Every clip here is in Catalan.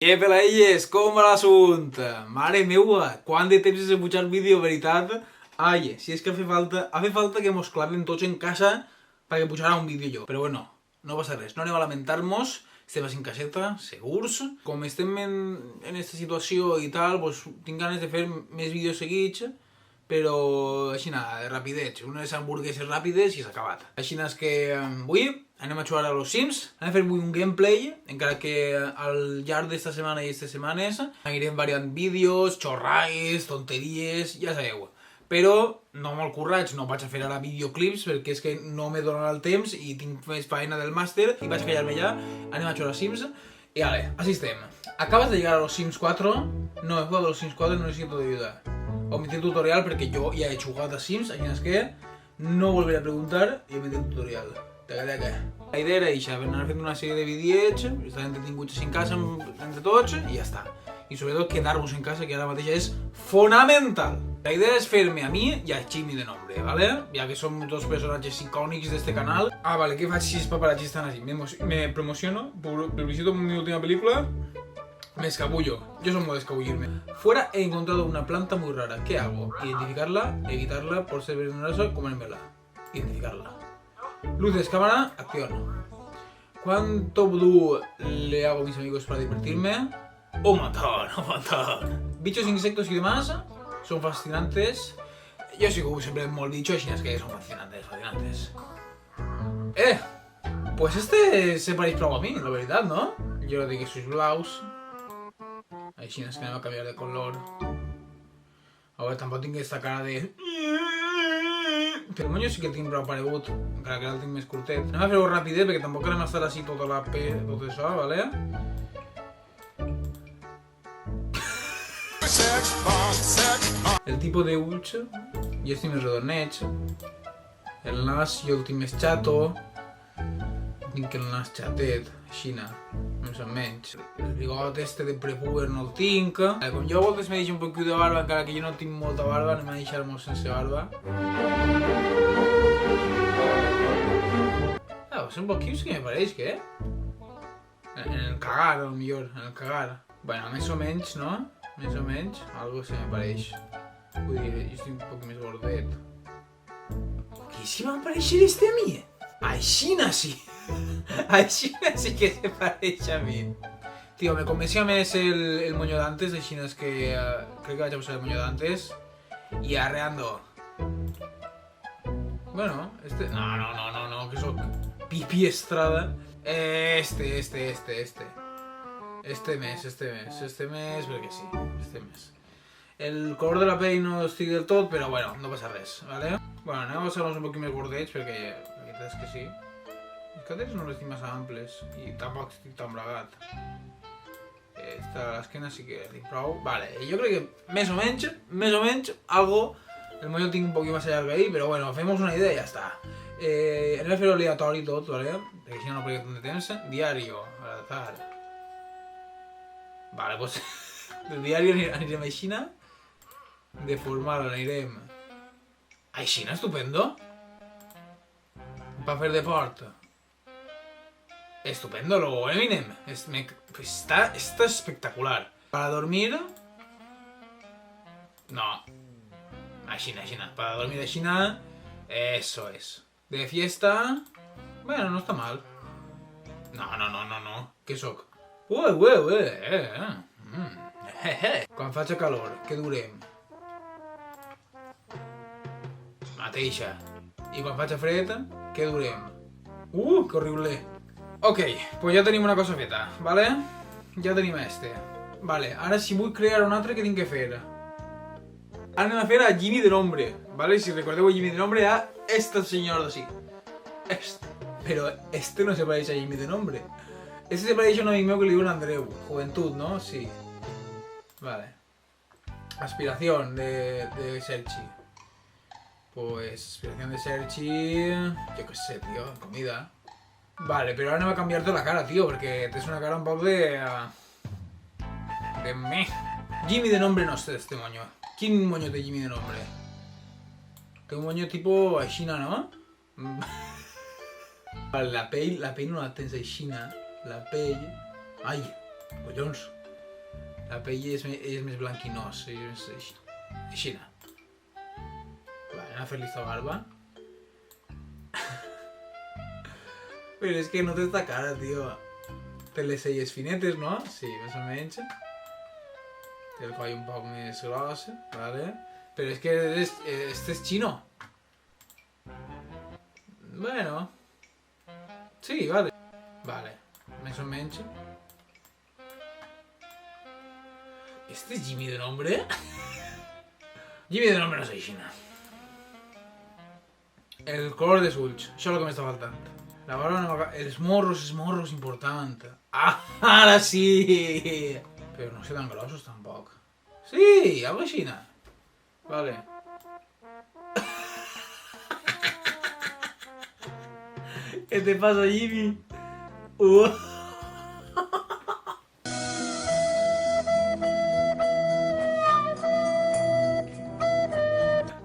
Què pelaelles? Com va l'assumpte? Mare meua, quant de temps sense pujar vídeo, veritat? Ai, si és que hace falta que mos clavem tots en casa perquè pujarà un vídeo jo. Però bueno, no passa res, no anem a lamentar-nos, estem en caseta, segurs. Com estem en esta situació i tal, pues, tinc ganes de fer més vídeos seguits, però així nada, de rapidets, unes hamburgueses ràpides i s'ha acabat. Així és que avui anem a jugar a los Sims, anem a fer avui un gameplay, encara que al llarg d'esta setmana i aquestes setmanes anirem variant vídeos, xorrades, tonteries, ja sabeu. Però no molt currats, no vaig a fer ara videoclips perquè és que no me donarà el temps i tinc més feina del màster i vaig callar-me ja, anem a jugar a Sims i ale, així estem. Acabas de llegar a los Sims 4? No, he jugado a los Sims 4 y no necesito de ayuda. Omití el tutorial perquè jo ja he jugat a Sims, així és que no volveré a preguntar i omití el tutorial. La idea era això, anar fent una sèrie de vídeos, estar entretinguts en casa entre tots i ja està. I sobretot quedar-vos en casa, que ara mateix és fonamental. La idea és fer-me a mi i a Jimmy de nombre, ¿vale? Ja que som dos personatges icònics d'este canal. Ah, vale, què faig si els paparazzis estan així? Me promociono, publicito mi última película, me escabullo. Yo soy muy de escabullirme. Fuera he encontrado una planta muy rara. ¿Qué hago? Identificarla, evitarla por ser venenosa, comérmela. Identificarla. Luces, cámara, acción. ¿Cuánto vudú le hago a mis amigos para divertirme? Un montón, un montón. Bichos, insectos y demás son fascinantes. Yo sí que siempre molt dicho, así es que son fascinantes, fascinantes. Pues este se pareix prou a mi, la veritat, no? Jo dic que sois blaus. Així és que anem a canviar de color. A veure, tampoc tinc aquesta cara de... El monyo sí que el tinc prou paregut, encara que ara el tinc més curtet. Anem a fer-ho rapidet perquè tampoc anem a estar així tota la tot això, vale? El tipus d'ulls, jo estic més redonets. El nas jo el tinc més xato. Tinc el nas xatet, aixina, més o menys. El bigot este de prepuber no el tinc. Com jo a voltes me deixo un poquet de barba, encara que jo no tinc molta barba, anem a deixar-me sense barba. Són poquius que me pareix, què? En el cagar, o millor, en el cagar. Bueno, més o menys, no? Més o menys, algo se me pareix. Vull dir, jo estic un poc més gordet. Qui s'hi va pareixer este a mi? Aixina sí! Aixina sí que se pareix a mi. Tio, me convencia més el moño d'antes, així és que crec que vaig a posar el moño d'antes. I arreando. Bueno, este... No, que soc Pipi Estrada. Este mes, perquè sí, este mes. El color de la pell no estic del tot, però bueno, no passa res, ¿vale? Bueno, anem a passar-nos un poc més gordets, perquè la veritat és que sí. Els caderes no les tinc massa amples, i tampoc estic tan bragat. L'esquena sí que tinc prou. Vale, jo crec que més o menys, algo... El moño tinc un poquit més llarg ahí, però bueno, fem-nos una idea i ja està. Anem a fer-ho aleatori tot, ¿vale? Perquè si no perdem tant de temps. Diario, al azar. Vale, pues... Del diari anirem a Aixina. De formal anirem... Aixina, estupendo. Pa fer deport. Estupendo, lo Eminem. Está espectacular. Para dormir... No. Aixina. Para dormir Aixina... Eso es. De fiesta... Bueno, no està mal. No. Què soc? Quan faig calor, què durem? Mateixa. I quan faig fred, què durem? Que horrible. Ok, pues ja tenim una cosa feta, vale? Ja tenim este. Vale, ara si vull crear un altre, què tinc que fer? Ara anem a fer a Jimmy de nombre, vale? Si recordeu a Jimmy de nombre, a este senyor d'ací. Pero este no se pareix a Jimmy de nombre. Este se pareix a un amic meu que li diuen Andreu. Juventud, ¿no? Sí. Vale. Aspiración de Sergi. Pues aspiración de Sergi... Yo qué sé, tío. Comida. Vale, pero ahora no va a cambiarte la cara, tío, porque te es una cara un poco de... De meh. Jimmy de nombre no sé este moño. ¿Quién moño de Jimmy de nombre? Tengo un moño tipo Aixina, ¿no? Vale, la pell no la tens aixina. La pell... Ai, collons. La pell és més blanquinós, és així. Vale, anem a fer-li esta barba. Però és que no té esta cara, tio. Té les celles finetes, no? Sí, més o menys. Té el coll un poc més gros, vale? Però és que este és xino. Bueno. Sí, vale. Vale, més o menys. ¿Este es Jimmy de nombre? Jimmy de nombre no és així. El color dels ulls, això és el que m'està faltant. La barba no va... Els morros, important. Ah, ara sí! Però no sé tan grossos tampoc. Sí, algo així. Vale. ¿Qué te pasa, Jimmy?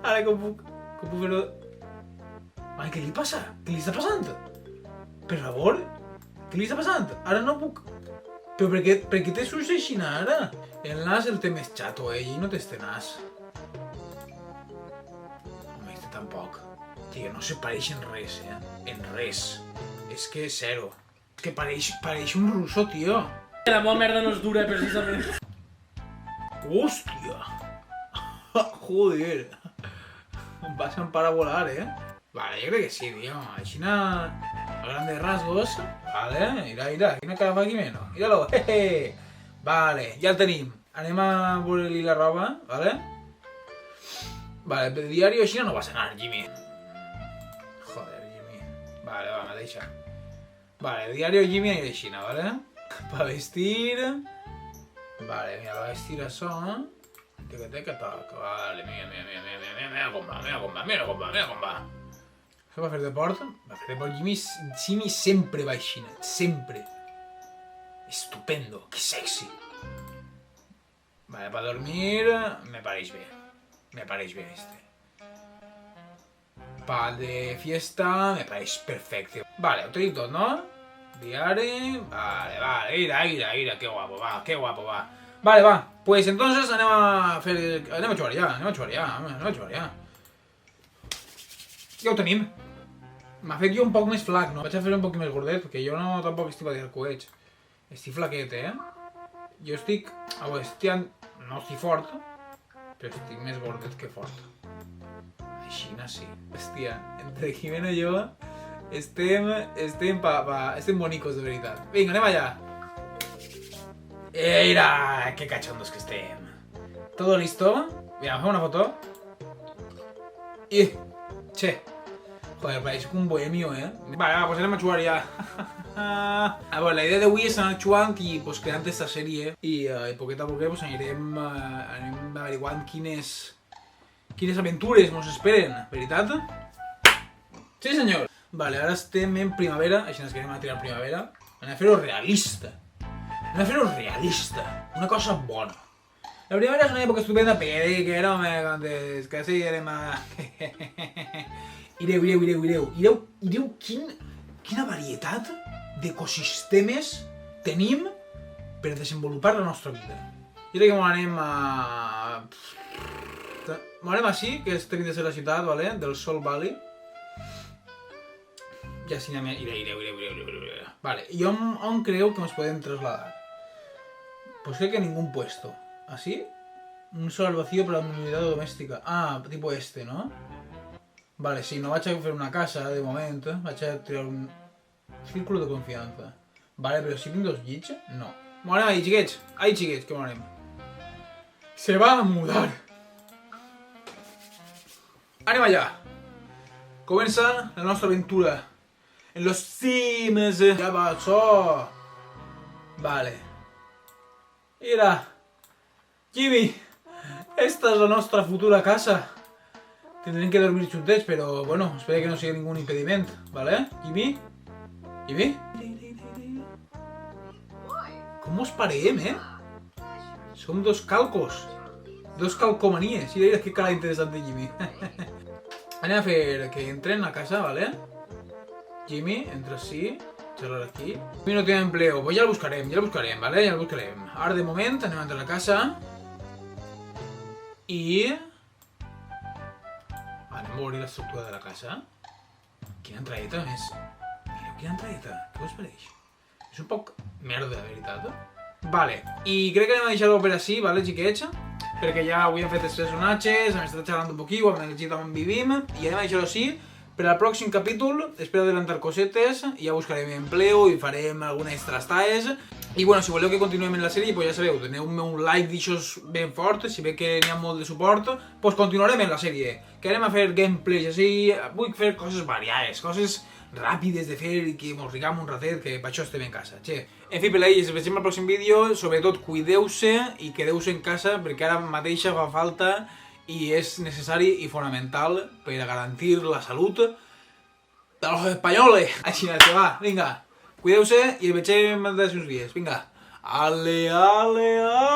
Ara com puc fer-ho... Ai, què li passa? Què li està passant? Per favor? Què li està passant? Ara no puc... Però per què te surts així ara? El nas el té més xato, i no té este nas. Home, este tampoc. Tio, no se pareix en res, En res. És que és zero. És que pareix un russo, tio. La meva merda no és dura, precisament. Hòstia! Joder. Em vas empar a volar, Vale, jo crec que sí, tio. Així a grandes rasgos. Vale, mira, quina cara fa Quimeno. Míralo, jeje. Vale, ja el tenim. Anem a veure-li la roba, vale? Vale, el diari així no vas anar, Jimmy. Joder, Jimmy. Vale, va, mateixa. Vale, el diari Jimmy anirà així, vale? Pa vestir... Vale, mira, va vestir això. Teca, toca. Vale, mira com va. Això va fer deport. Jimmy sempre va així, sempre. Estupendo, que sexy. Vale, para dormir me pareix bé este. Pa de fiesta me pareix perfecte. Vale, ho tenim tot, no? Diari... Vale, mira, que guapo va. Vale, va, pues entonces anem a jugar ja. Ja ho tenim. M'ha fet jo un poc més flac, no? Vaig a fer un poc més gordet, perquè jo no tampoc estic a dir coets. Estic flaquet, Jo estic... No estic fort, però estic més gordet que fort. Aixina sí. Hòstia, entre Jimeno i jo estem bonicos, de veritat. Vinga, anem allà. Mira, que cachondos que estem. Todo listo? Mira, fem una foto. Che. Joder, pareix un bohemio, Vale, va, pues anem a jugar ja. Bueno, la idea d'avui és anar jugant i creant aquesta sèrie i poquet a poquet anirem averiguant quines aventures ens esperen, veritat? Sí, senyor! Vale, ara estem en primavera, així ens quedem a tirar primavera. Anem a fer-ho realista. Una cosa bona. La primavera és una època estupenda, que era, antes, que sí, érem a... Ireu, quina varietat d'ecosistemes tenim per desenvolupar la nostra vida. Jo crec que m'anem així, que estem dins de la ciutat, vale? Del Sol Valley. Ja sí, anem... Ireu. Vale, i on creu que ens podem trasladar? Pues creo que a ningún puesto. ¿Así? Un solar vacío para la unidad doméstica. Ah, tipo este, ¿no? Vale, sí, no vaig a fer una casa, de moment. Vaig a tirar un círculo de confianza. Vale, però si tinc dos llits, no. M'anem ahí, xiquets. Ahí, xiquets, que m'anem. Se va a mudar. Anem allà. Comença la nostra aventura. En los Sims. Ja va, això. Vale. Mira, Jimmy, esta és la nostra futura casa. Tindrem que dormir juntets, però, bueno, espero que no sigui ningú impediment, ¿vale? Jimmy? Com us parem, Som dos calcos. Dos calcomanies. Mira que cara interessant de Jimmy. Anem a fer que entren a casa, ¿vale? Jimmy, entra així. Xerrar aquí. Avui no tenim empleo, pues ja el buscarem, ¿vale? Ja el buscarem. Ara de moment anem a entrar a la casa. I... Anem a veure l'estructura de la casa. Quina entradeta més. Mireu quina entradeta, què us pareix? És un poc merda, de veritat. Vale, i crec que anem a deixar-ho per així, vale, xiquets? Perquè ja avui hem fet els personatges, hem estat xerrant un poquillo, hem llegit on vivim, i anem a deixar-ho així. Per al pròxim capítol, espero adelantar cosetes, ja buscarem empleo i farem algunes trastaes. I bueno, si voleu que continuem en la sèrie, pues ja sabeu, doneu-me un like d'aixòs ben fort, si ve que n'hi ha molt de suport, pues continuarem en la sèrie. Que anem a fer gameplays així, vull fer coses variades, coses ràpides de fer i que mos riguem un ratet, que per això estem en casa, che. En fi, pelais, ens veiem al pròxim vídeo, sobretot cuideu-se i quedeu-se en casa perquè ara mateixa fa falta i és necessari i fonamental per a garantir la salut de los espanyoles. Així que va, vinga, cuideu-se i ens veiem d'aquí uns dies, vinga. Ale, ale, ale.